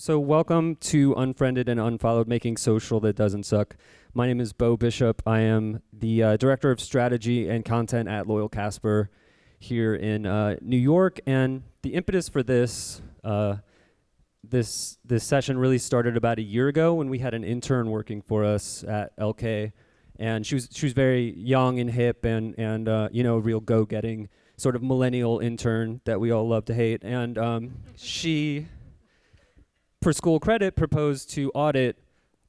So welcome to Unfriended and Unfollowed, making social that doesn't suck. My name is Bo Bishop. I am the Director of Strategy and Content at Loyalkaspar here in New York. And the impetus for this this session really started about a year ago when we had an intern working for us at LK. And she was very young and hip and you know, a real go-getting sort of millennial intern that we all love to hate. And she, for school credit, proposed to audit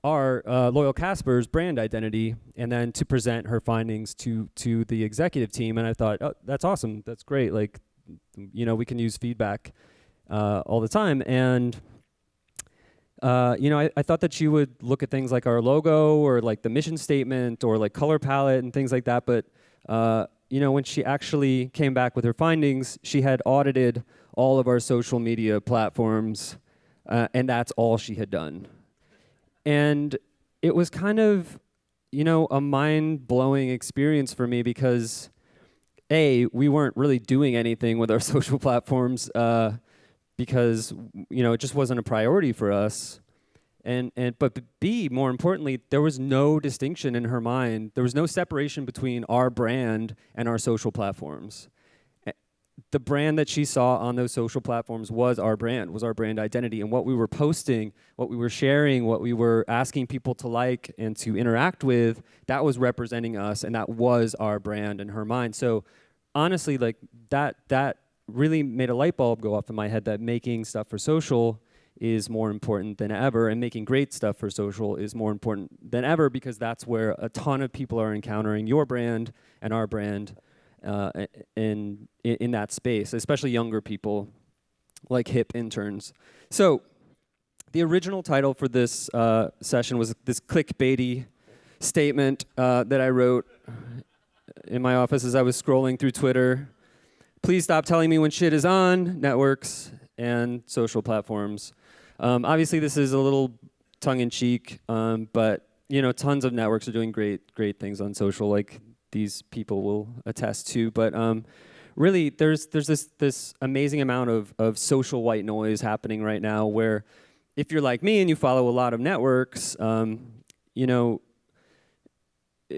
our Loyalkaspar's brand identity and then to present her findings to the executive team. And I thought, oh, that's awesome. That's great. Like, you know, we can use feedback all the time. And you know, I thought that she would look at things like our logo or like the mission statement or like color palette and things like that. But you know, when she actually came back with her findings, she had audited all of our social media platforms, and that's all she had done. And it was kind of, you know, a mind-blowing experience for me because, A, we weren't really doing anything with our social platforms because, you know, it just wasn't a priority for us. But B, more importantly, there was no distinction in her mind. There was no separation between our brand and our social platforms. The brand that she saw on those social platforms was our brand identity. And what we were posting, what we were sharing, what we were asking people to like and to interact with, that was representing us, and that was our brand in her mind. So honestly, like that really made a light bulb go off in my head that making stuff for social is more important than ever, and making great stuff for social is more important than ever because that's where a ton of people are encountering your brand and our brand in that space, especially younger people like hip interns. So the original title for this session was this clickbaity statement that I wrote in my office as I was scrolling through Twitter. Please stop telling me when shit is on networks and social platforms. Obviously, this is a little tongue-in-cheek, but you know, tons of networks are doing great things on social, like these people will attest to. But really, there's this amazing amount of social white noise happening right now, where if you're like me and you follow a lot of networks, you know,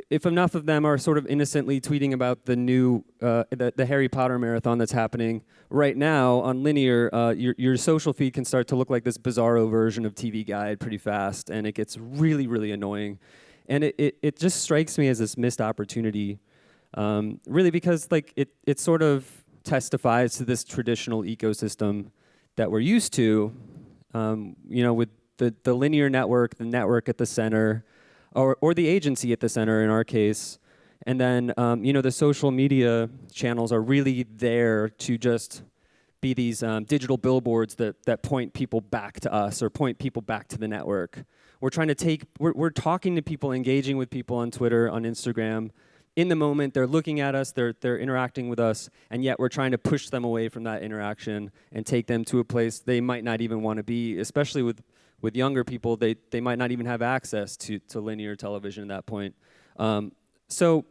if enough of them are sort of innocently tweeting about the new the Harry Potter marathon that's happening right now on linear, your social feed can start to look like this bizarro version of TV Guide pretty fast, and it gets really annoying. And it just strikes me as this missed opportunity, really, because like it sort of testifies to this traditional ecosystem that we're used to, you know, with the linear network, the network at the center, or the agency at the center in our case. And then, you know, the social media channels are really there to just be these digital billboards that point people back to us or point people back to the network. We're talking to people, engaging with people on Twitter, on Instagram. In the moment, they're looking at us, they're interacting with us, and yet we're trying to push them away from that interaction and take them to a place they might not even want to be, especially with younger people. They might not even have access to linear television at that point. So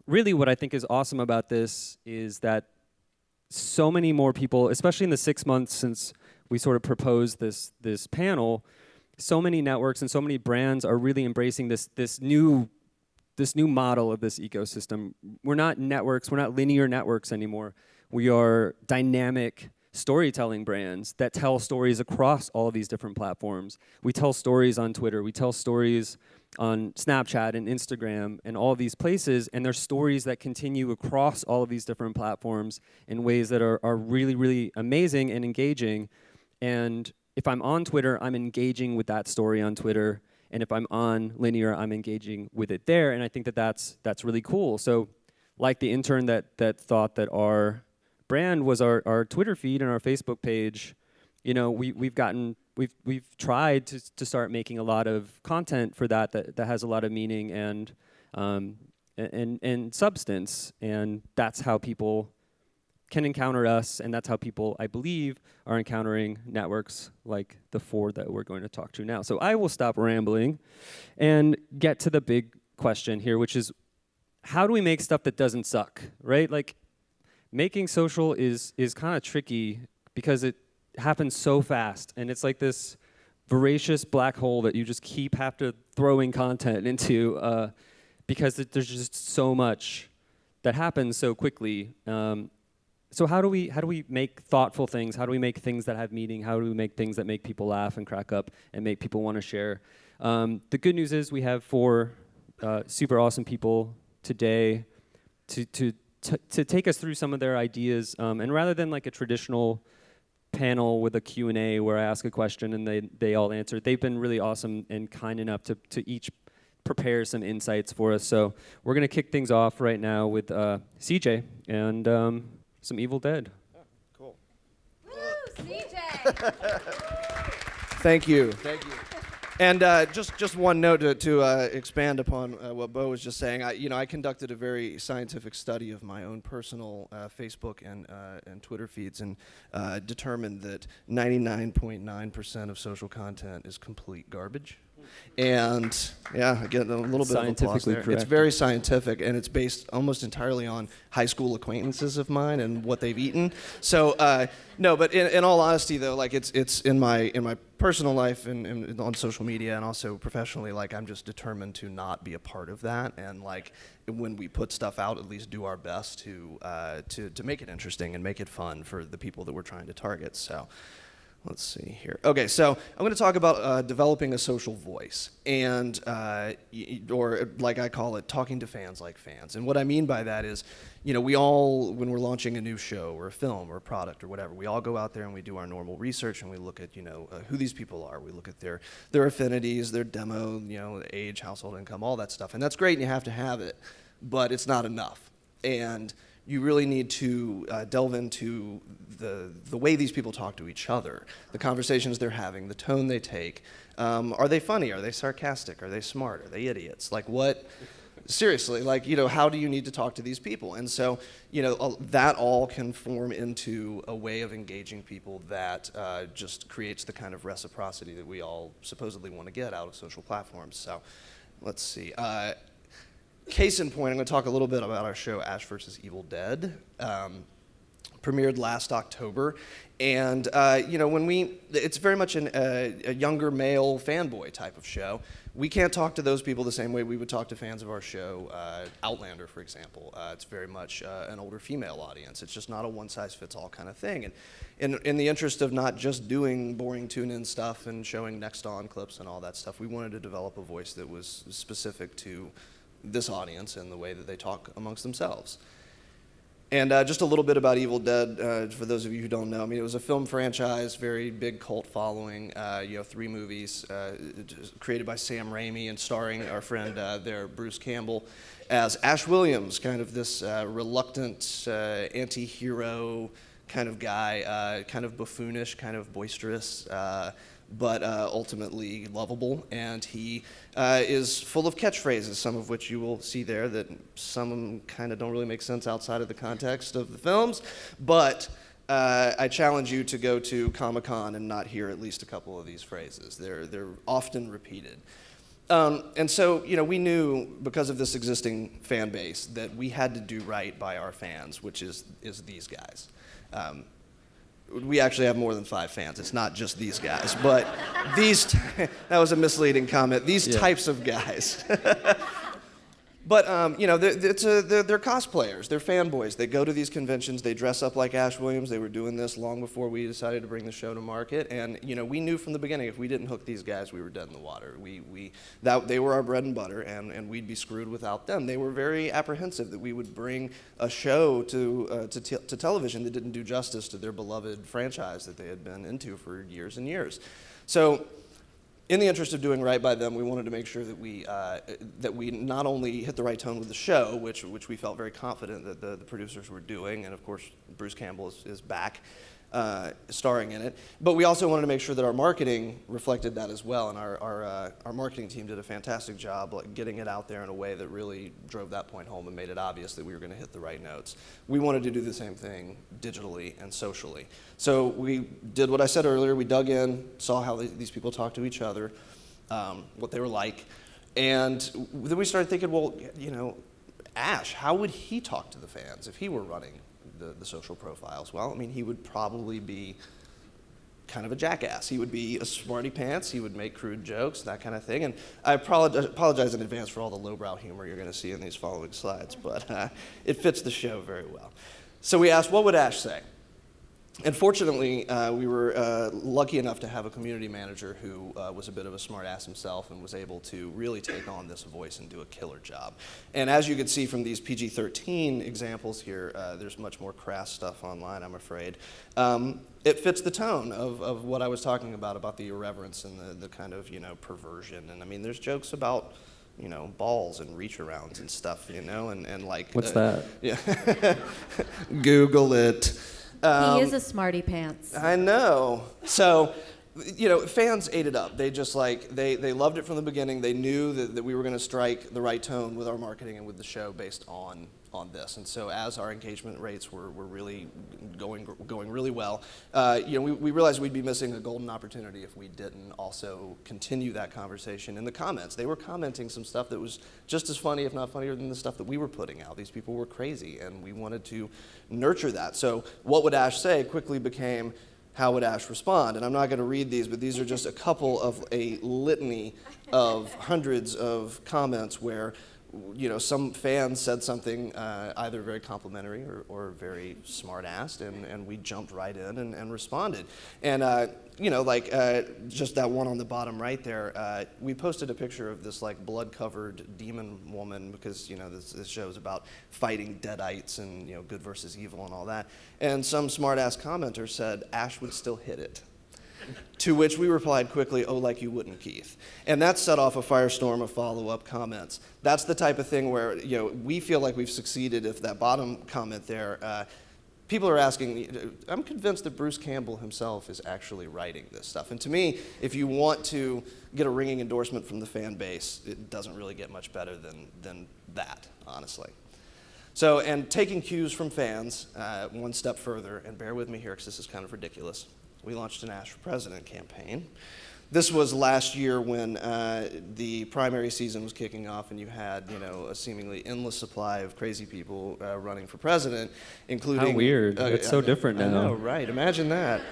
really what I think is awesome about this is that so many more people, especially in the 6 months since we sort of proposed this panel, so many networks and so many brands are really embracing this new model of this ecosystem. We're not networks, we're not linear networks anymore. We are dynamic storytelling brands that tell stories across all of these different platforms. We tell stories on Twitter, we tell stories on Snapchat and Instagram and all of these places, and they're stories that continue across all of these different platforms in ways that are really amazing and engaging. And if I'm on Twitter, I'm engaging with that story on Twitter, and if I'm on linear, I'm engaging with it there, and I think that's really cool. So like the intern that thought that our brand was our Twitter feed and our Facebook page, you know, we've tried to start making a lot of content for that has a lot of meaning and substance, and that's how people can encounter us, and that's how people, I believe, are encountering networks like the 4 that we're going to talk to now. So I will stop rambling and get to the big question here, which is, how do we make stuff that doesn't suck, right? Like, making social is kind of tricky because happens so fast, and it's like this voracious black hole that you just keep have to throwing content into because there's just so much that happens so quickly. So how do we make thoughtful things? How do we make things that have meaning? How do we make things that make people laugh and crack up and make people want to share? The good news is we have 4 super awesome people today to take us through some of their ideas. And rather than like a traditional panel with a Q&A where I ask a question and they all answer, they've been really awesome and kind enough to each prepare some insights for us. So we're going to kick things off right now with CJ and some Evil Dead. Oh, cool. Woo, CJ! Thank you. And just one note to expand upon what Bo was just saying. I conducted a very scientific study of my own personal Facebook and Twitter feeds, and determined that 99.9% of social content is complete garbage. And yeah, I get a little bit of applause there. Correct. It's very scientific, and it's based almost entirely on high school acquaintances of mine and what they've eaten. So no, but in all honesty, though, like it's in my personal life and on social media and also professionally, like I'm just determined to not be a part of that, and like when we put stuff out, at least do our best to make it interesting and make it fun for the people that we're trying to target. So. Let's see here. Okay, so I'm going to talk about developing a social voice, and or like I call it, talking to fans like fans. And what I mean by that is, we all, when we're launching a new show or a film or a product or whatever, we all go out there and we do our normal research and we look at, who these people are. We look at their affinities, their demo, age, household income, all that stuff. And that's great, and you have to have it, but it's not enough. And you really need to delve into the way these people talk to each other, the conversations they're having, the tone they take. Are they funny? Are they sarcastic? Are they smart? Are they idiots? Like what? Seriously, like, how do you need to talk to these people? And so, that all can form into a way of engaging people that just creates the kind of reciprocity that we all supposedly want to get out of social platforms. So let's see. Case in point, I'm going to talk a little bit about our show, Ash vs. Evil Dead. Premiered last October, and it's very much a younger male fanboy type of show. We can't talk to those people the same way we would talk to fans of our show, Outlander, for example. It's very much an older female audience. It's just not a one-size-fits-all kind of thing. And in the interest of not just doing boring tune-in stuff and showing next-on clips and all that stuff, we wanted to develop a voice that was specific to this audience and the way that they talk amongst themselves. And just a little bit about Evil Dead, for those of you who don't know. I mean, it was a film franchise, very big cult following, 3 movies, created by Sam Raimi and starring our friend there, Bruce Campbell, as Ash Williams, kind of this reluctant anti-hero kind of guy, kind of buffoonish, kind of boisterous, but ultimately lovable, and he is full of catchphrases, some of which you will see there that some of them kind of don't really make sense outside of the context of the films, but I challenge you to go to Comic-Con and not hear at least a couple of these phrases. They're often repeated. And so, we knew, because of this existing fan base, that we had to do right by our fans, which is these guys. We actually have more than 5 fans. It's not just these guys, but that was a misleading comment. These types of guys. But, they're cosplayers. They're fanboys. They go to these conventions. They dress up like Ash Williams. They were doing this long before we decided to bring the show to market. And, we knew from the beginning if we didn't hook these guys, we were dead in the water. They were our bread and butter, and we'd be screwed without them. They were very apprehensive that we would bring a show to television that didn't do justice to their beloved franchise that they had been into for years and years. So, in the interest of doing right by them, we wanted to make sure that we not only hit the right tone with the show, which we felt very confident that the producers were doing, and of course Bruce Campbell is back starring in it, but we also wanted to make sure that our marketing reflected that as well, and our marketing team did a fantastic job getting it out there in a way that really drove that point home and made it obvious that we were going to hit the right notes. We wanted to do the same thing digitally and socially. So we did what I said earlier. We dug in, saw how these people talk to each other, what they were like, and then we started thinking, well, Ash, how would he talk to the fans if he were running the social profiles? Well, I mean, he would probably be kind of a jackass. He would be a smarty pants, he would make crude jokes, that kind of thing. And I apologize in advance for all the lowbrow humor you're going to see in these following slides, but it fits the show very well. So we asked, what would Ash say? And fortunately, we were lucky enough to have a community manager who was a bit of a smart ass himself and was able to really take on this voice and do a killer job. And as you can see from these PG-13 examples here, there's much more crass stuff online, I'm afraid. It fits the tone of what I was talking about the irreverence and the kind of, perversion. And I mean, there's jokes about, balls and reach-arounds and stuff, and like... What's that? Yeah. Google it. He is a smarty pants. I know. So, fans ate it up. They just they loved it from the beginning. They knew that we were going to strike the right tone with our marketing and with the show based on this. And so as our engagement rates were really going really well, we realized we'd be missing a golden opportunity if we didn't also continue that conversation in the comments. They were commenting some stuff that was just as funny, if not funnier, than the stuff that we were putting out. These people were crazy, and we wanted to nurture that. So what would Ash say quickly became, how would Ash respond? And I'm not going to read these, but these are just a couple of a litany of hundreds of comments where some fans said something either very complimentary or very smart-assed, and we jumped right in and responded. And, just that one on the bottom right there, we posted a picture of this, blood-covered demon woman because, this show is about fighting deadites and, good versus evil and all that. And some smart-ass commenter said, Ash would still hit it. To which we replied quickly, oh, like you wouldn't, Keith. And that set off a firestorm of follow-up comments. That's the type of thing where, we feel like we've succeeded if that bottom comment there, people are asking, I'm convinced that Bruce Campbell himself is actually writing this stuff. And to me, if you want to get a ringing endorsement from the fan base, it doesn't really get much better than that, honestly. So, and taking cues from fans one step further, and bear with me here because this is kind of ridiculous. We launched an Ash for President campaign. This was last year when the primary season was kicking off and you had, a seemingly endless supply of crazy people running for president, including... How weird. It's so different now. I know, right? Imagine that.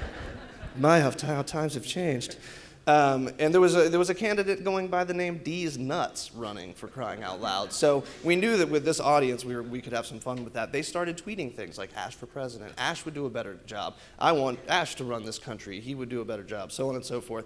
My, how times have changed. And there was a candidate going by the name D's Nuts running, for crying out loud. So we knew that with this audience, we could have some fun with that. They started tweeting things like Ash for president. Ash would do a better job. I want Ash to run this country. He would do a better job, so on and so forth.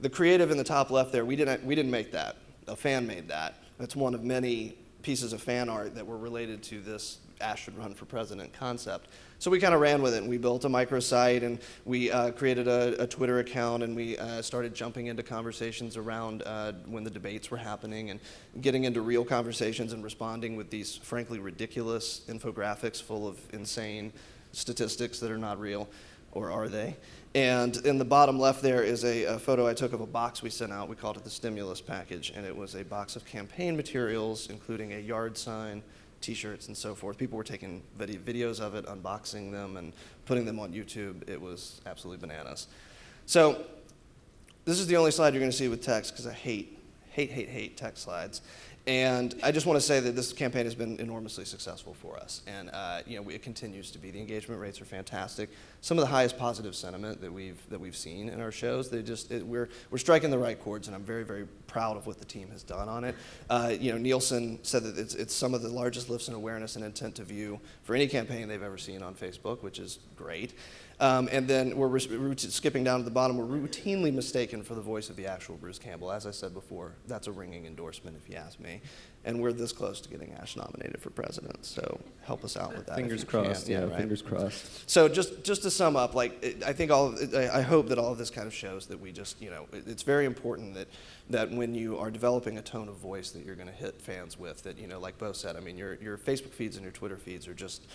The creative in the top left there, we didn't make that. A fan made that. That's one of many pieces of fan art that were related to this Ash should run for president concept. So we kind of ran with it, and we built a microsite, and we created a Twitter account, and we started jumping into conversations around when the debates were happening, and getting into real conversations and responding with these frankly ridiculous infographics full of insane statistics that are not real, or are they? And in the bottom left there is a photo I took of a box we sent out. We called it the stimulus package, and it was a box of campaign materials, including a yard sign, T-shirts, and so forth. People were taking videos of it, unboxing them, and putting them on YouTube. It was absolutely bananas. So this is the only slide you're going to see with text, because I hate text slides. And I just want to say that this campaign has been enormously successful for us, and it continues to be. The engagement rates are fantastic. Some of the highest positive sentiment that we've seen in our shows. We're striking the right chords, and I'm very, very proud of what the team has done on it. Nielsen said that it's some of the largest lifts in awareness and intent to view for any campaign they've ever seen on Facebook, which is great. And then we're skipping down to the bottom. We're routinely mistaken for the voice of the actual Bruce Campbell. As I said before, that's a ringing endorsement if you ask me. And we're this close to getting Ash nominated for president, so help us out with that. Fingers crossed, yeah, right? Fingers crossed. So just to sum up, I think I hope that all of this kind of shows that we just, it's very important that when you are developing a tone of voice that you're going to hit fans with, that, like Bo said, I mean, your Facebook feeds and your Twitter feeds are just,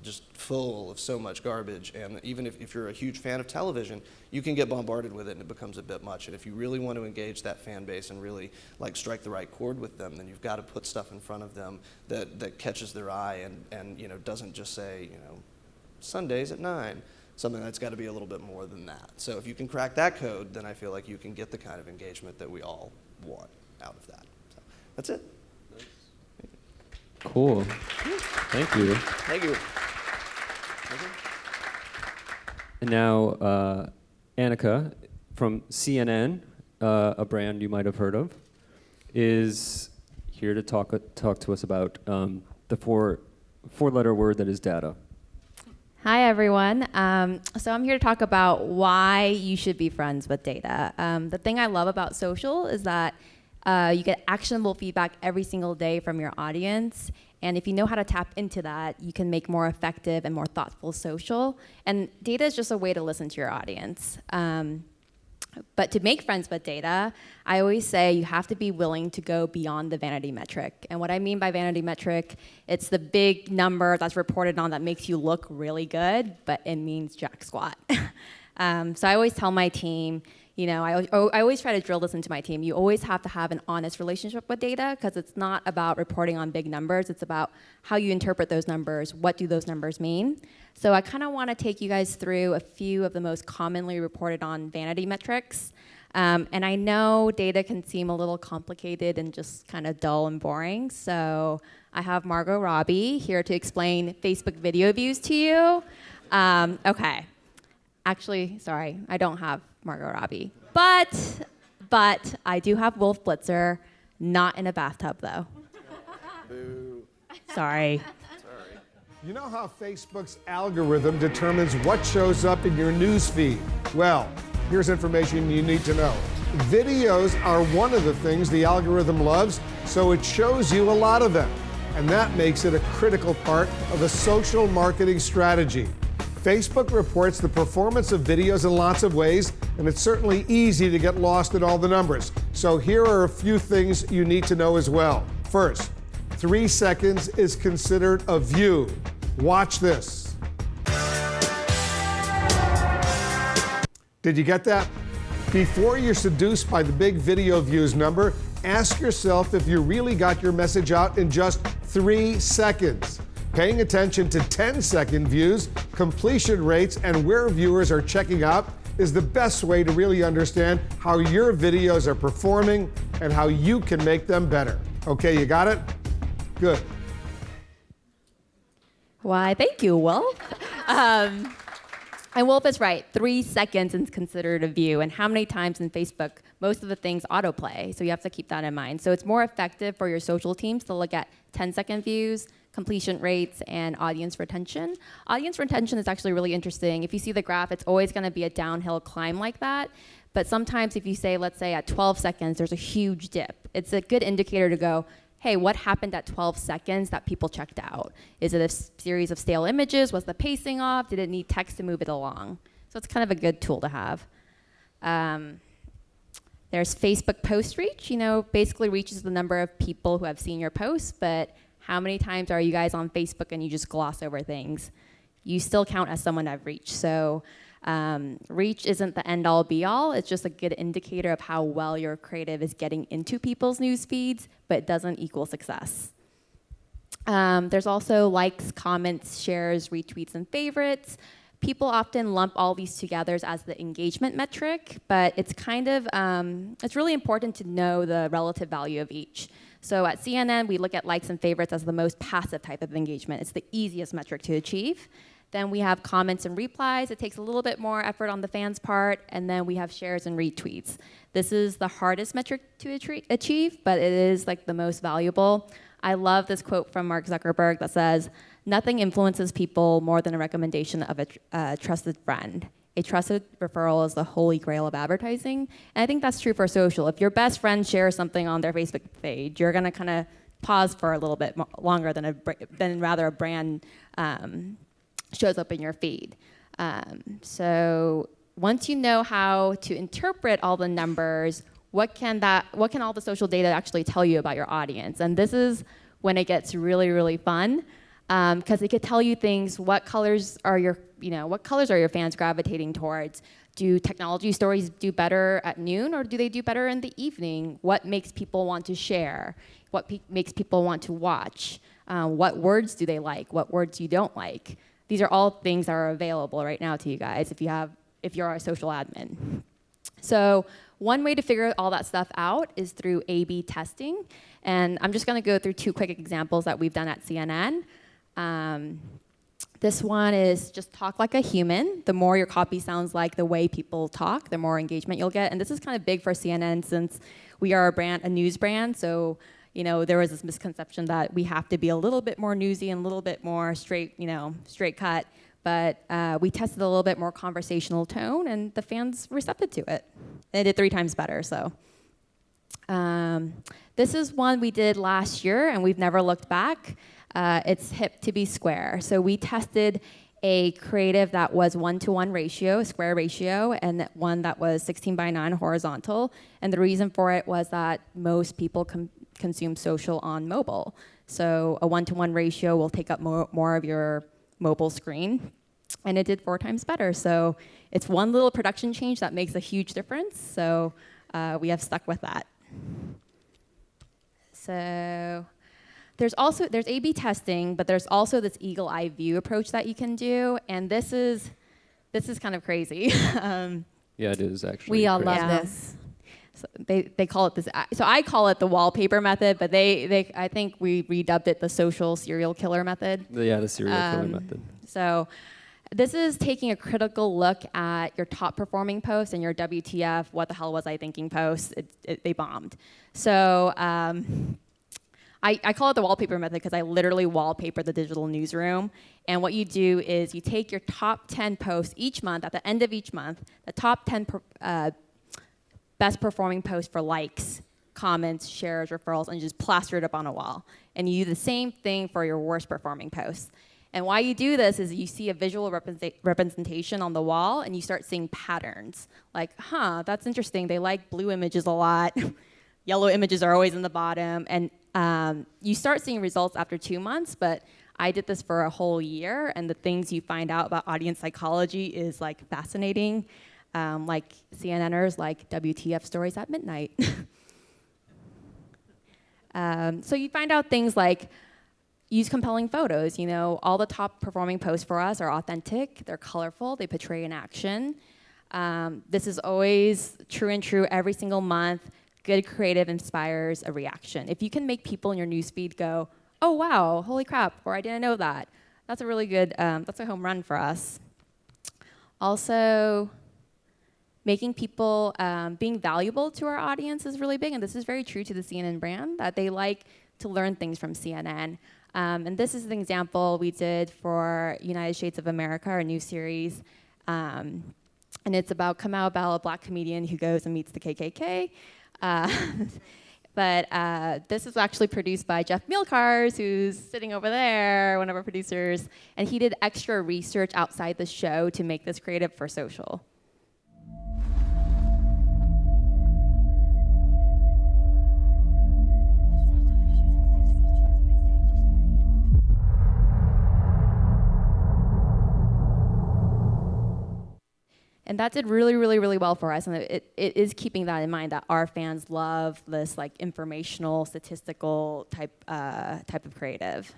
just full of so much garbage. And even if you're a huge fan of television, you can get bombarded with it and it becomes a bit much. And if you really want to engage that fan base and really strike the right chord with them, then you've got to put stuff in front of them that catches their eye and doesn't just say, Sundays at 9. Something that's got to be a little bit more than that. So if you can crack that code, then I feel like you can get the kind of engagement that we all want out of that. So that's it. Cool. Thank you. Thank you. And now Anika from CNN, a brand you might have heard of, is here to talk to us about the four-letter word that is data. Hi, everyone. So I'm here to talk about why you should be friends with data. The thing I love about social is that you get actionable feedback every single day from your audience. And if you know how to tap into that, you can make more effective and more thoughtful social. And data is just a way to listen to your audience. But to make friends with data, I always say you have to be willing to go beyond the vanity metric. And what I mean by vanity metric, it's the big number that's reported on that makes you look really good, but it means jack squat. So I always tell my team, I always try to drill this into my team. You always have to have an honest relationship with data because it's not about reporting on big numbers. It's about how you interpret those numbers. What do those numbers mean? So I kind of want to take you guys through a few of the most commonly reported on vanity metrics. And I know data can seem a little complicated and just kind of dull and boring. So I have Margot Robbie here to explain Facebook video views to you. Okay. Actually, sorry, I don't have Margot Robbie. But I do have Wolf Blitzer, not in a bathtub, though. Boo. Sorry. You know how Facebook's algorithm determines what shows up in your news feed? Well, here's information you need to know. Videos are one of the things the algorithm loves, so it shows you a lot of them. And that makes it a critical part of a social marketing strategy. Facebook reports the performance of videos in lots of ways, and it's certainly easy to get lost in all the numbers. So here are a few things you need to know as well. First, 3 seconds is considered a view. Watch this. Did you get that? Before you're seduced by the big video views number, ask yourself if you really got your message out in just 3 seconds. Paying attention to 10-second views, completion rates, and where viewers are checking out is the best way to really understand how your videos are performing and how you can make them better. Okay, you got it? Good. Why, thank you, Wolf. And Wolf is right. 3 seconds is considered a view. And how many times in Facebook, most of the things autoplay. So you have to keep that in mind. So it's more effective for your social teams to look at 10-second views, completion rates, and audience retention. Audience retention is actually really interesting. If you see the graph, it's always going to be a downhill climb like that. But sometimes if you say, let's say at 12 seconds, there's a huge dip. It's a good indicator to go, hey, what happened at 12 seconds that people checked out? Is it a series of stale images? Was the pacing off? Did it need text to move it along? So it's kind of a good tool to have. There's Facebook post reach. Basically reach is the number of people who have seen your posts, but how many times are you guys on Facebook and you just gloss over things? You still count as someone I've reached. So reach isn't the end-all be-all. It's just a good indicator of how well your creative is getting into people's news feeds, but it doesn't equal success. There's also likes, comments, shares, retweets, and favorites. People often lump all these together as the engagement metric, but it's it's really important to know the relative value of each. So at CNN, we look at likes and favorites as the most passive type of engagement. It's the easiest metric to achieve. Then we have comments and replies. It takes a little bit more effort on the fans' part. And then we have shares and retweets. This is the hardest metric to achieve, but it is the most valuable. I love this quote from Mark Zuckerberg that says, "Nothing influences people more than a recommendation of a trusted friend. A trusted referral is the holy grail of advertising." And I think that's true for social. If your best friend shares something on their Facebook page, you're gonna kind of pause for a little bit longer than rather a brand shows up in your feed. So once you know how to interpret all the numbers, what can all the social data actually tell you about your audience? And this is when it gets really, really fun, because it could tell you things. What colors are your fans gravitating towards? Do technology stories do better at noon, or do they do better in the evening? What makes people want to share? What makes people want to watch? What words do they like? What words you don't like? These are all things that are available right now to you guys if you're a social admin. So one way to figure all that stuff out is through A/B testing. And I'm just going to go through two quick examples that we've done at CNN. This one is just talk like a human. The more your copy sounds like the way people talk, the more engagement you'll get. And this is kind of big for CNN since we are a news brand. So, there was this misconception that we have to be a little bit more newsy and a little bit more straight cut. But we tested a little bit more conversational tone, and the fans receptive to it. They did 3 times better. So this is one we did last year, and we've never looked back. It's hip to be square. So we tested a creative that was 1-to-1 ratio, square ratio, and one that was 16:9 horizontal. And the reason for it was that most people consume social on mobile. So a 1-to-1 ratio will take up more of your mobile screen, and it did 4 times better. So it's one little production change that makes a huge difference. So we have stuck with that. So there's A/B testing, but there's also this eagle eye view approach that you can do, and this is kind of crazy. Yeah, it is actually. We all crazy. love this. So they call it this. So I call it the wallpaper method, but I think we redubbed it the social serial killer method. The serial killer method. So this is taking a critical look at your top performing posts and your WTF, what the hell was I thinking posts. They bombed. So I call it the wallpaper method because I literally wallpaper the digital newsroom. And what you do is you take your top 10 posts each month, at the end of each month, the top 10 best performing posts for likes, comments, shares, referrals, and just plaster it up on a wall. And you do the same thing for your worst performing posts. And why you do this is you see a visual representation on the wall, and you start seeing patterns. Like, that's interesting. They like blue images a lot. Yellow images are always in the bottom. And you start seeing results after 2 months, but I did this for a whole year, and the things you find out about audience psychology is like fascinating. Like CNNers like WTF stories at midnight. So you find out things like use compelling photos. All the top performing posts for us are authentic, they're colorful, they portray an action. This is always true every single month. Good creative inspires a reaction. If you can make people in your newsfeed go, oh wow, holy crap, or I didn't know that, that's a really good, that's a home run for us. Also, making people being valuable to our audience is really big, and this is very true to the CNN brand, that they like to learn things from CNN. And this is an example we did for United States of America, our new series. And it's about Kamau Bell, a black comedian who goes and meets the KKK. But this is actually produced by Jeff Mielkars, who's sitting over there, one of our producers. And he did extra research outside the show to make this creative for social. And that did really, really, really well for us. And it is keeping that in mind, that our fans love this like informational, statistical type of creative.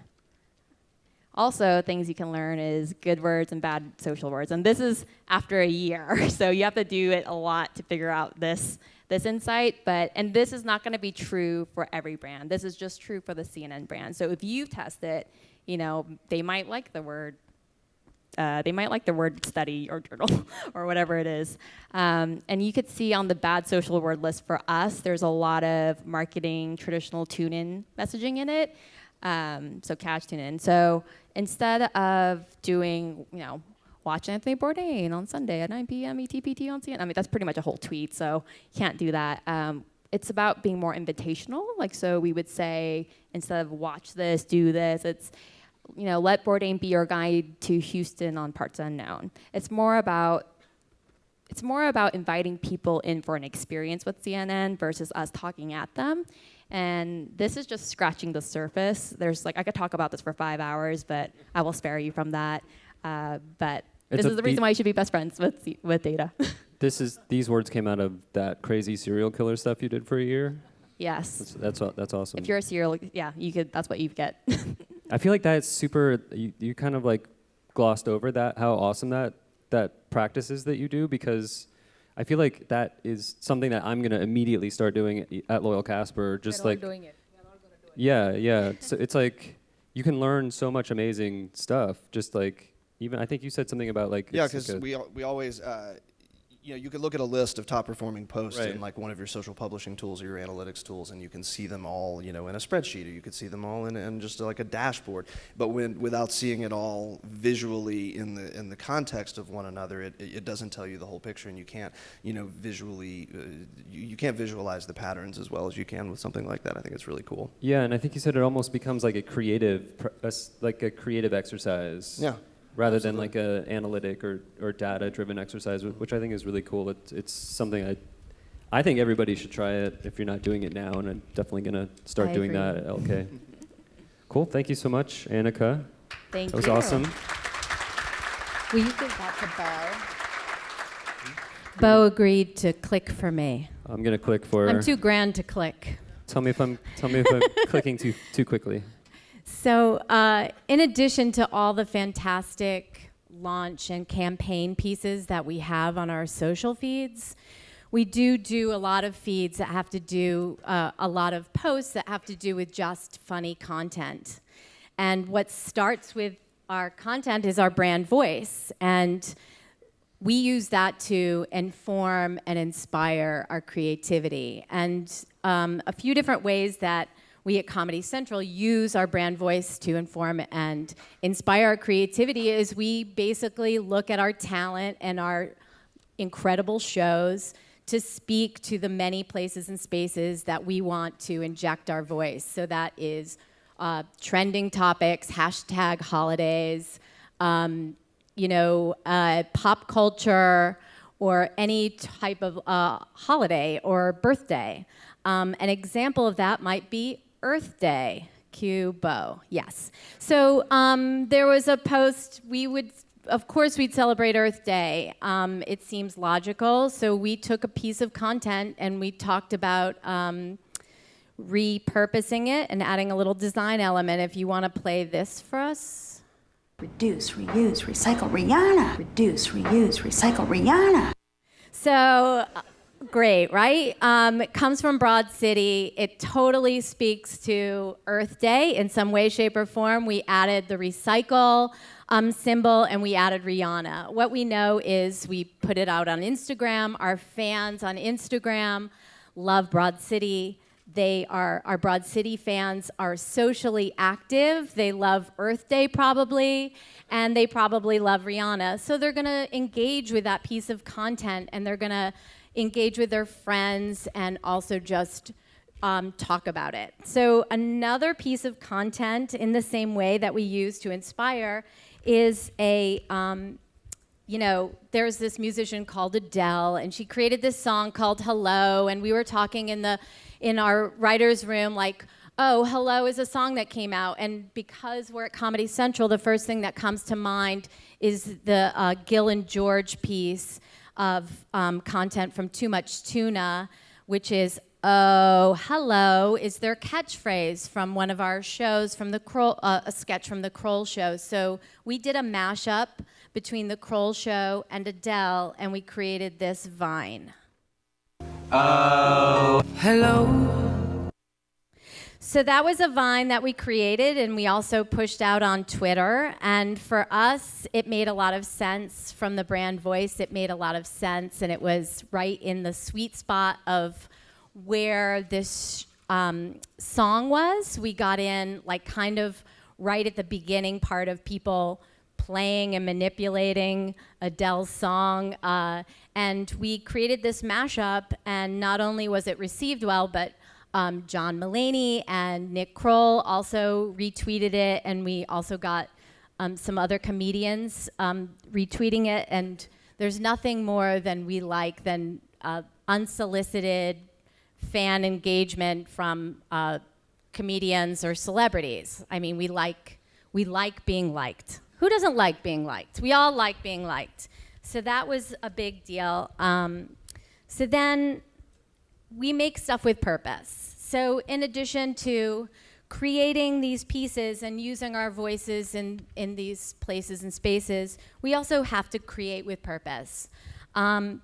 Also, things you can learn is good words and bad social words. And this is after a year. So you have to do it a lot to figure out this insight. And this is not going to be true for every brand. This is just true for the CNN brand. So if you test it, they might like the word study or journal or whatever it is. And you could see on the bad social word list for us, there's a lot of marketing, traditional tune-in messaging in it. So catch tune-in. So instead of doing, watch Anthony Bourdain on Sunday at 9 p.m. ETPT on CNN. I mean, that's pretty much a whole tweet, so you can't do that. It's about being more invitational. So we would say, instead of watch this, do this, it's, let Bourdain be your guide to Houston on Parts Unknown. It's more about inviting people in for an experience with CNN versus us talking at them. And this is just scratching the surface. I could talk about this for 5 hours, but I will spare you from that. But this is the reason why you should be best friends with data. These words came out of that crazy serial killer stuff you did for a year? Yes. That's awesome. If you're a serial, you could. That's what you get. I feel like that's super. You kind of like glossed over that, how awesome that practice is that you do, because I feel like that is something that I'm gonna immediately start doing at Loyalkaspar. Just like doing it. Yeah. So it's like you can learn so much amazing stuff just like even I think you said something about like Yeah, because we always, you could look at a list of top performing posts Right. in like one of your social publishing tools or your analytics tools, and you can see them all, in a spreadsheet, or you could see them all in just like a dashboard. But without seeing it all visually in the context of one another, it doesn't tell you the whole picture, and you can't, visually, you can't visualize the patterns as well as you can with something like that. I think it's really cool. Yeah, and I think you said it almost becomes like a creative exercise. Yeah. Rather than like a analytic or data-driven exercise, which I think is really cool. It's something I think everybody should try it if you're not doing it now, and I'm definitely gonna start doing that at LK. Cool, thank you so much, Anika. Thank you. That was awesome. Will you give that to Bo? Bo agreed to click for me. I'm gonna click for. I'm too grand to click. Tell me if I'm clicking too quickly. So in addition to all the fantastic launch and campaign pieces that we have on our social feeds, we do a lot of feeds that have to do, a lot of posts that have to do with just funny content. And what starts with our content is our brand voice. And we use that to inform and inspire our creativity. And a few different ways that we at Comedy Central use our brand voice to inform and inspire our creativity is we basically look at our talent and our incredible shows to speak to the many places and spaces that we want to inject our voice. So that is trending topics, hashtag holidays, pop culture, or any type of holiday or birthday. An example of that might be Earth Day. Cue Bo. Yes. So there was a post. Of course, we'd celebrate Earth Day. It seems logical. So we took a piece of content and we talked about repurposing it and adding a little design element. If you want to play this for us. Reduce, reuse, recycle, Rihanna. Reduce, reuse, recycle, Rihanna. So. Great, right? It comes from Broad City. It totally speaks to Earth Day in some way, shape, or form. We added the recycle symbol, and we added Rihanna. What we know is we put it out on Instagram. Our fans on Instagram love Broad City. Our Broad City fans are socially active. They love Earth Day probably, and they probably love Rihanna. So they're gonna engage with that piece of content, and they're gonna engage with their friends and also just talk about it. So another piece of content in the same way that we use to inspire is there's this musician called Adele, and she created this song called Hello, and we were talking in our writer's room like, oh, Hello is a song that came out, and because we're at Comedy Central, the first thing that comes to mind is the Gil and George piece of content from Too Much Tuna, which is, oh, hello, is their catchphrase from one of our shows, from the Kroll, a sketch from the Kroll show. So we did a mashup between the Kroll show and Adele, and we created this Vine. Oh, hello. So that was a Vine that we created, and we also pushed out on Twitter. And for us, it made a lot of sense from the brand voice. It made a lot of sense, and it was right in the sweet spot of where this song was. We got in like kind of right at the beginning part of people playing and manipulating Adele's song. And we created this mashup, and not only was it received well, but John Mulaney and Nick Kroll also retweeted it, and we also got some other comedians retweeting it. And there's nothing more than we like than unsolicited fan engagement from comedians or celebrities. I mean, we like being liked. Who doesn't like being liked? We all like being liked. So that was a big deal. So then we make stuff with purpose. So in addition to creating these pieces and using our voices in these places and spaces, we also have to create with purpose. A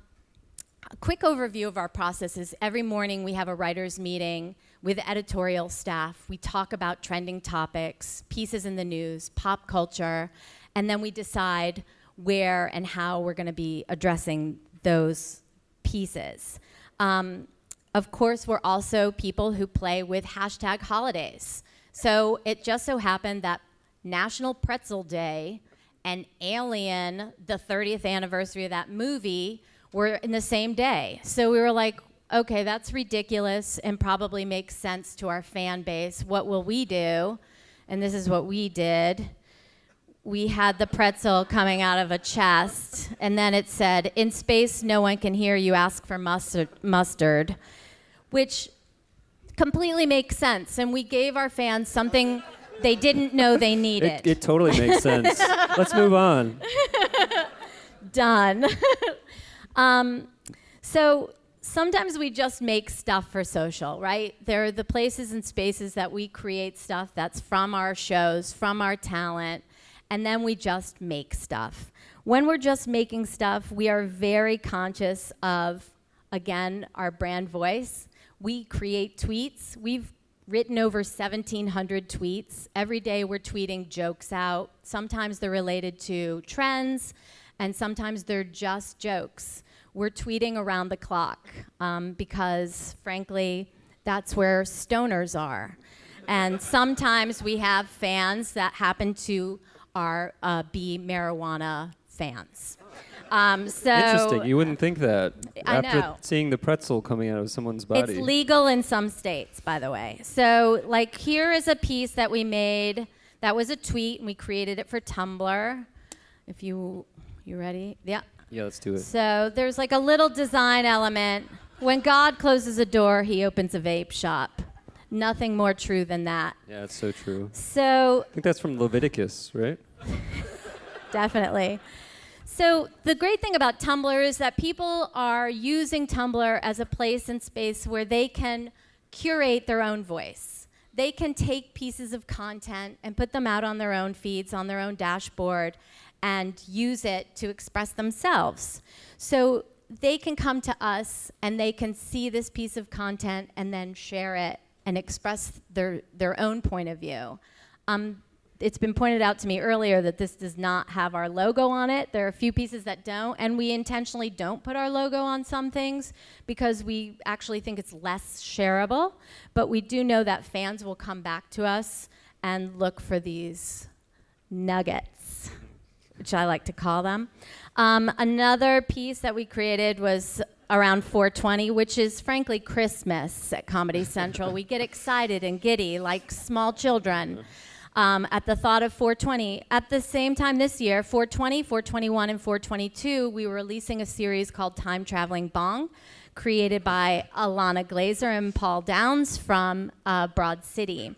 quick overview of our process is every morning we have a writer's meeting with editorial staff. We talk about trending topics, pieces in the news, pop culture, and then we decide where and how we're going to be addressing those pieces. Of course, we're also people who play with hashtag holidays. So it just so happened that National Pretzel Day and Alien, the 30th anniversary of that movie, were in the same day. So we were like, okay, that's ridiculous and probably makes sense to our fan base. What will we do? And this is what we did. We had the pretzel coming out of a chest, and then it said, "In space, no one can hear you ask for mustard," which completely makes sense. And we gave our fans something they didn't know they needed. It totally makes sense. Let's move on. Done. So sometimes we just make stuff for social, right? There are the places and spaces that we create stuff that's from our shows, from our talent, and then we just make stuff. When we're just making stuff, we are very conscious of, again, our brand voice. We create tweets. We've written over 1,700 tweets. Every day we're tweeting jokes out. Sometimes they're related to trends, and sometimes they're just jokes. We're tweeting around the clock because, frankly, that's where stoners are. And sometimes we have fans that happen to be marijuana fans. Interesting. You wouldn't think that I after know. seeing the pretzel coming out of someone's body. It's legal in some states, by the way. So, like, here is a piece that we made. That was a tweet, and we created it for Tumblr. If you ready? Yeah. Yeah, let's do it. So there's like a little design element. When God closes a door, he opens a vape shop. Nothing more true than that. Yeah, it's so true. So I think that's from Leviticus, right? definitely. So the great thing about Tumblr is that people are using Tumblr as a place and space where they can curate their own voice. They can take pieces of content and put them out on their own feeds, on their own dashboard, and use it to express themselves. So they can come to us and they can see this piece of content and then share it and express their own point of view. It's been pointed out to me earlier that this does not have our logo on it. There are a few pieces that don't, and we intentionally don't put our logo on some things because we actually think it's less shareable, but we do know that fans will come back to us and look for these nuggets, which I like to call them. Another piece that we created was around 420, which is frankly Christmas at Comedy Central. We get excited and giddy like small children at the thought of 420. At the same time this year, 420, 421, and 422, we were releasing a series called Time Traveling Bong, created by Alana Glazer and Paul Downs from Broad City.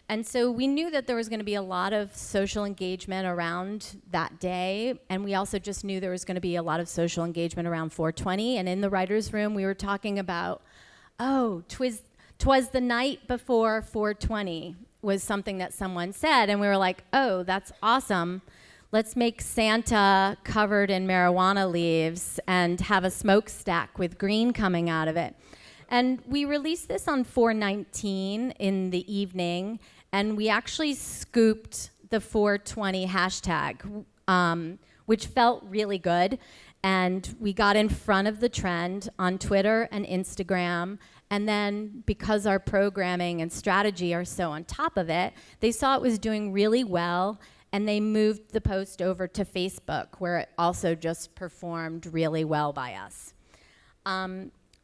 And so we knew that there was going to be a lot of social engagement around that day, and we also just knew there was going to be a lot of social engagement around 420. And in the writer's room, we were talking about, "'Twas the night before 420 was something that someone said, and we were like, oh, that's awesome. Let's make Santa covered in marijuana leaves and have a smokestack with green coming out of it. And we released this on 4/19 in the evening, and we actually scooped the 420 hashtag, which felt really good. And we got in front of the trend on Twitter and Instagram. And then because our programming and strategy are so on top of it, they saw it was doing really well, and they moved the post over to Facebook, where it also just performed really well by us.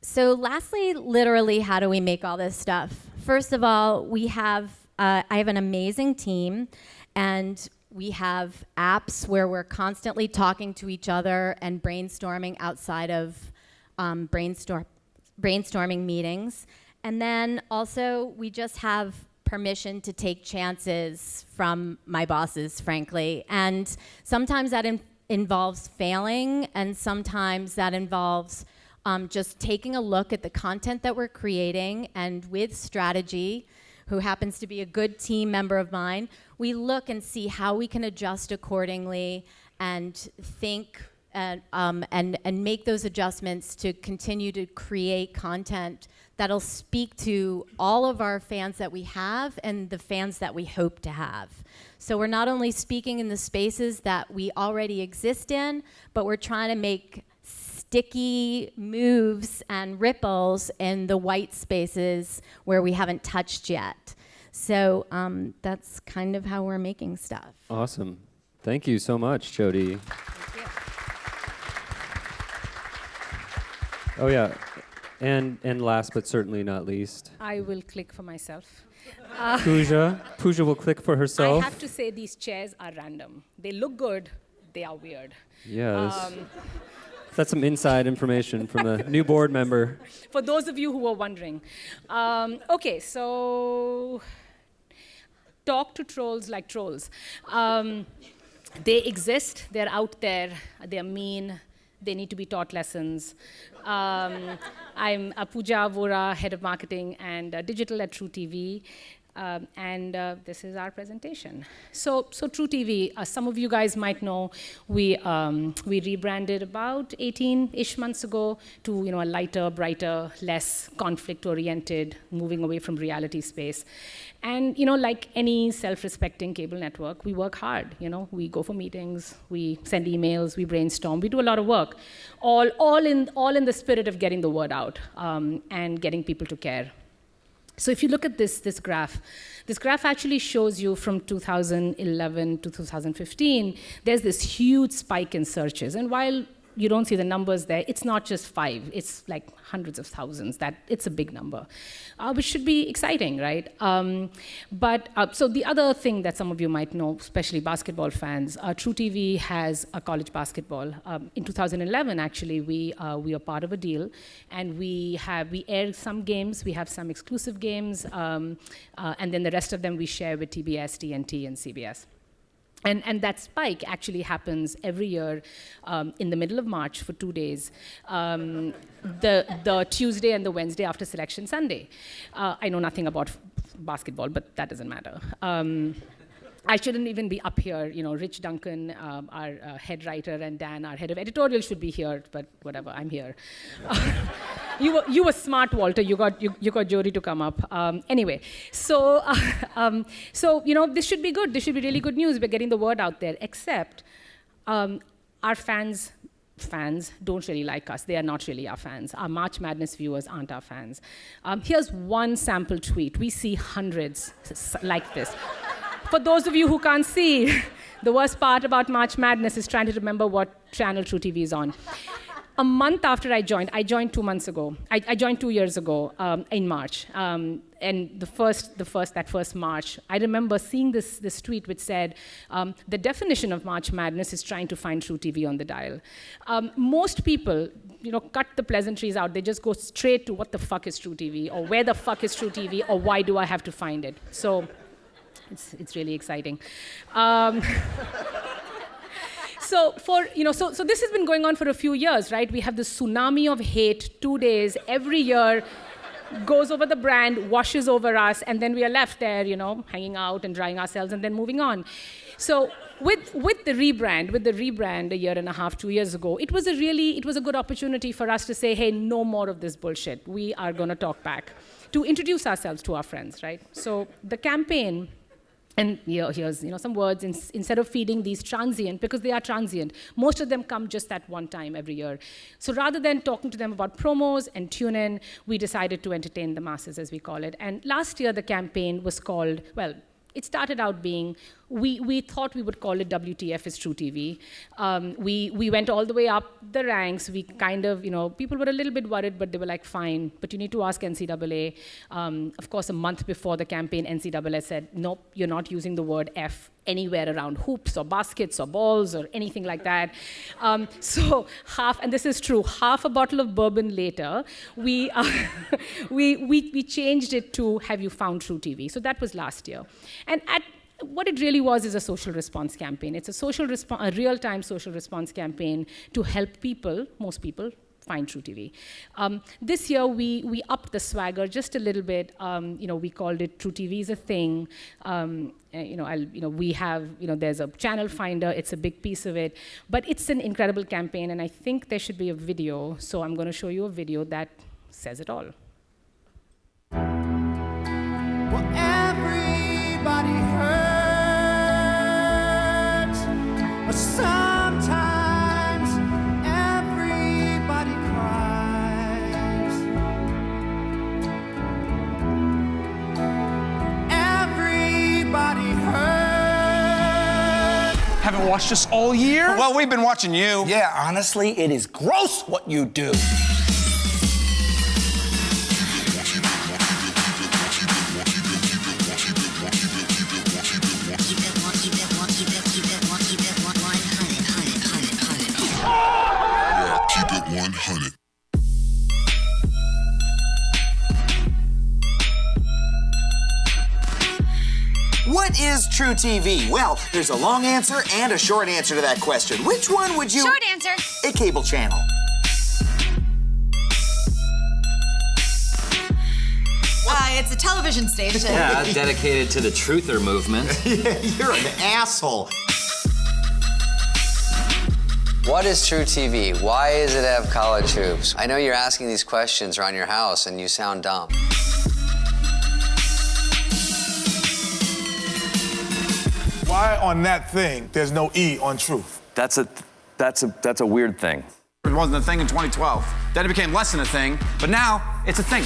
So lastly, literally, how do we make all this stuff? First of all, I have an amazing team, and we have apps where we're constantly talking to each other and brainstorming outside of brainstorming meetings. And then also, we just have permission to take chances from my bosses, frankly. And sometimes that involves failing, and sometimes that involves just taking a look at the content that we're creating, and with Strategy, who happens to be a good team member of mine, we look and see how we can adjust accordingly and think and make those adjustments to continue to create content that'll speak to all of our fans that we have and the fans that we hope to have. So we're not only speaking in the spaces that we already exist in, but we're trying to make sticky moves and ripples in the white spaces where we haven't touched yet. So that's kind of how we're making stuff. Awesome. Thank you so much, Jodi. Oh yeah. And last but certainly not least, I will click for myself. Puja. Puja will click for herself. I have to say these chairs are random. They look good, they are weird. Yes. That's some inside information from a new board member. For those of you who were wondering. Okay, so talk to trolls like trolls. They exist, they're out there, they're mean, they need to be taught lessons. I'm Puja, Vohra, head of marketing and digital at truTV. And this is our presentation. So truTV, some of you guys might know, we rebranded about 18-ish months ago to a lighter, brighter, less conflict-oriented, moving away from reality space. And like any self-respecting cable network, we work hard. We go for meetings, we send emails, we brainstorm, we do a lot of work, all in the spirit of getting the word out and getting people to care. So if you look at this graph actually shows you from 2011 to 2015, there's this huge spike in searches. And while you don't see the numbers there, it's not just 5, it's like hundreds of thousands. It's a big number, which should be exciting, right? So the other thing that some of you might know, especially basketball fans, truTV has a college basketball. In 2011, actually, we are part of a deal, and we air some games, we have some exclusive games, and then the rest of them we share with TBS, TNT, and CBS. And that spike actually happens every year in the middle of March for 2 days, the Tuesday and the Wednesday after Selection Sunday. I know nothing about basketball, but that doesn't matter. I shouldn't even be up here. Rich Duncan, our head writer, and Dan, our head of editorial, should be here, but whatever, I'm here. You were smart, Walter. You got Jodi to come up. Anyway, so this should be good. This should be really good news. We're getting the word out there. Except our fans don't really like us. They are not really our fans. Our March Madness viewers aren't our fans. Here's one sample tweet. We see hundreds like this. For those of you who can't see, the worst part about March Madness is trying to remember what channel truTV is on. A month after I joined 2 months ago. I joined 2 years ago in March. And that first March, I remember seeing this tweet which said, the definition of March Madness is trying to find truTV on the dial. Most people, cut the pleasantries out. They just go straight to what the fuck is truTV, or where the fuck is truTV, or why do I have to find it? So it's really exciting. So this has been going on for a few years, right? We have this tsunami of hate, 2 days, every year, goes over the brand, washes over us, and then we are left there, hanging out and drying ourselves and then moving on. So with the rebrand a year and a half, 2 years ago, it was a good opportunity for us to say, hey, no more of this bullshit. We are gonna talk back, to introduce ourselves to our friends, right? So the campaign. And here's some words. Instead of feeding these transient, because they are transient, most of them come just that one time every year. So rather than talking to them about promos and tune-in, we decided to entertain the masses, as we call it. And last year, the campaign was called, it started out being, we thought we would call it WTF is truTV. We went all the way up the ranks. We kind of, people were a little bit worried, but they were like, fine, but you need to ask NCAA. Of course, a month before the campaign, NCAA said, nope, you're not using the word F anywhere around hoops or baskets or balls or anything like that. So and this is true, half a bottle of bourbon later, we changed it to have you found truTV. So that was last year. And what it really was is a social response campaign. It's a real-time social response campaign to help most people, find truTV. This year, we upped the swagger just a little bit. We called it truTV is a thing. We have, there's a channel finder. It's a big piece of it. But it's an incredible campaign, and I think there should be a video. So I'm going to show you a video that says it all. Well, everybody hurts, but sometimes everybody cries. Everybody hurts. Haven't watched us all year? Well, we've been watching you. Yeah, honestly, it is gross what you do. Keep it 100. What is truTV? Well, there's a long answer and a short answer to that question. Which one would you... Short answer. A cable channel. It's a television station. Yeah, dedicated to the truther movement. Yeah, you're an asshole. What is truTV? Why does it have college hoops? I know you're asking these questions around your house and you sound dumb. Why on that thing there's no E on truth? That's a weird thing. It wasn't a thing in 2012. Then it became less than a thing, but now it's a thing.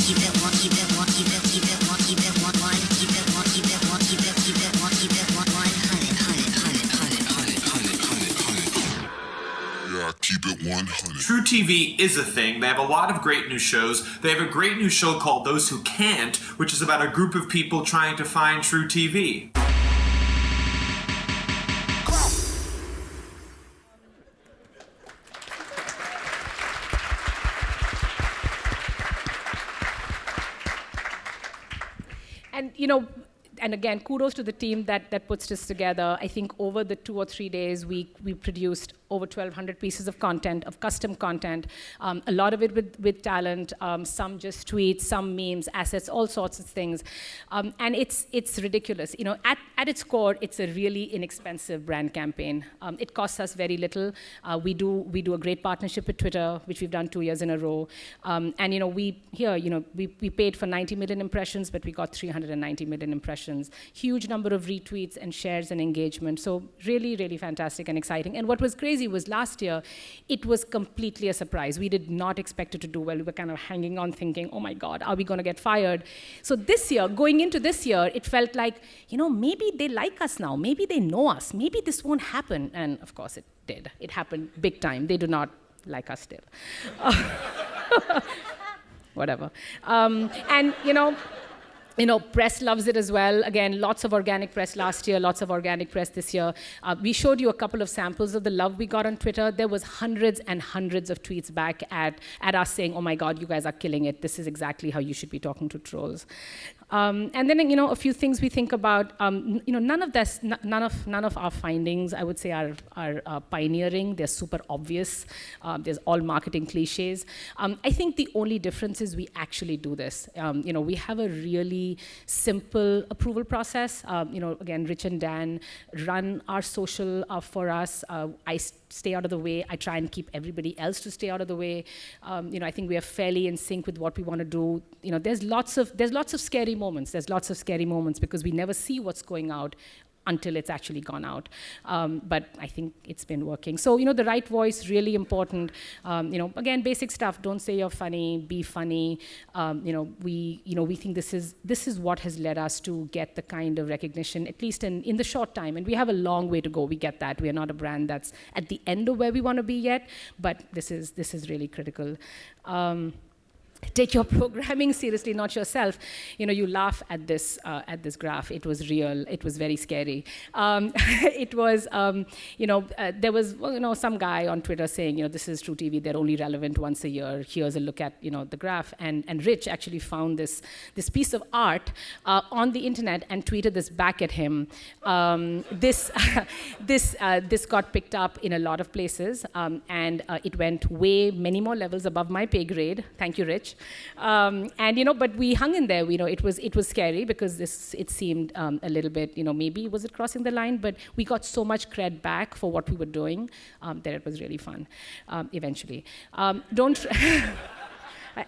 Keep it one, keep it one, keep it, keep it one, keep it one, keep it one, keep it one, keep it, keep it one, keep it one, 100. Yeah, keep it 100. truTV is a thing. They have a lot of great new shows. They have a great new show called Those Who Can't, which is about a group of people trying to find truTV. And and again, kudos to the team that puts this together. I think over the 2 or 3 days, we produced over 1,200 pieces of content, of custom content, a lot of it with talent, some just tweets, some memes, assets, all sorts of things. And it's ridiculous. At its core, it's a really inexpensive brand campaign. It costs us very little. We do a great partnership with Twitter, which we've done 2 years in a row. And we paid for 90 million impressions, but we got 390 million impressions. Huge number of retweets and shares and engagement. So really, really fantastic and exciting. And what was crazy was last year, it was completely a surprise. We did not expect it to do well. We were kind of hanging on thinking, oh my God, are we going to get fired? So this year, going into this year, it felt like, maybe they like us now. Maybe they know us. Maybe this won't happen. And of course it did. It happened big time. They do not like us still. Whatever. Press loves it as well. Again, lots of organic press last year, lots of organic press this year. We showed you a couple of samples of the love we got on Twitter. There was hundreds and hundreds of tweets back at us saying, oh my God, you guys are killing it. This is exactly how you should be talking to trolls. And then, a few things we think about. None of our findings, I would say, are pioneering. They're super obvious. There's all marketing cliches. I think the only difference is we actually do this. We have a really simple approval process. Again, Rich and Dan run our social for us. I stay out of the way. I try and keep everybody else to stay out of the way. I think we are fairly in sync with what we want to do. There's lots of scary moments. There's lots of scary moments because we never see what's going out until it's actually gone out. But I think it's been working. So, the right voice, really important. Again, basic stuff. Don't say you're funny, be funny. We think this is what has led us to get the kind of recognition, at least in the short time. And we have a long way to go. We get that. We are not a brand that's at the end of where we want to be yet, but this is really critical. take your programming seriously, not yourself. You laugh at this graph. It was real. It was very scary. It was, there was, some guy on Twitter saying, this is truTV. They're only relevant once a year. Here's a look at, the graph. And Rich actually found this piece of art on the internet and tweeted this back at him. This got picked up in a lot of places, and it went many more levels above my pay grade. Thank you, Rich. But we hung in there. It was scary because it seemed a little bit, maybe was it crossing the line? But we got so much cred back for what we were doing that it was really fun. Eventually, don't.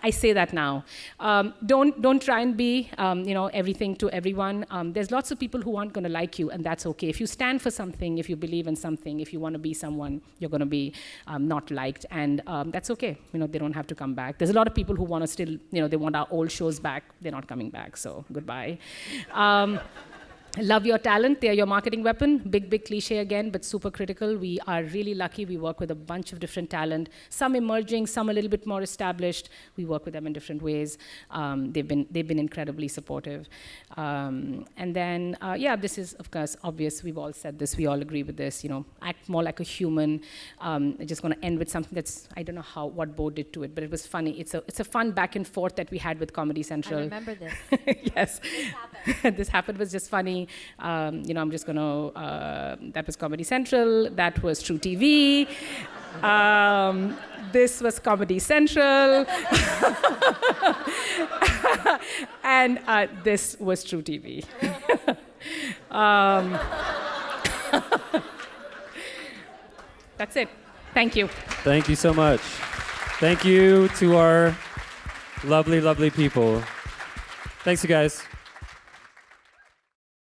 I say that now. Don't try and be, everything to everyone. There's lots of people who aren't going to like you, and that's okay. If you stand for something, if you believe in something, if you want to be someone, you're going to be not liked, and that's okay. They don't have to come back. There's a lot of people who want to still, they want our old shows back. They're not coming back, so goodbye. Love your talent. They are your marketing weapon. Big cliche again, but super critical. We are really lucky. We work with a bunch of different talent, some emerging, some a little bit more established. We work with them in different ways. They've been incredibly supportive. And then, this is, of course, obvious. We've all said this. We all agree with this. Act more like a human. I'm just going to end with something that's, I don't know what Bo did to it, but it was funny. It's a fun back and forth that we had with Comedy Central. I remember this. Yes. This happened. Was just funny. I'm just going to, that was Comedy Central, that was truTV, this was Comedy Central, and this was truTV. That's it. Thank you. Thank you so much. Thank you to our lovely, lovely people. Thanks, you guys.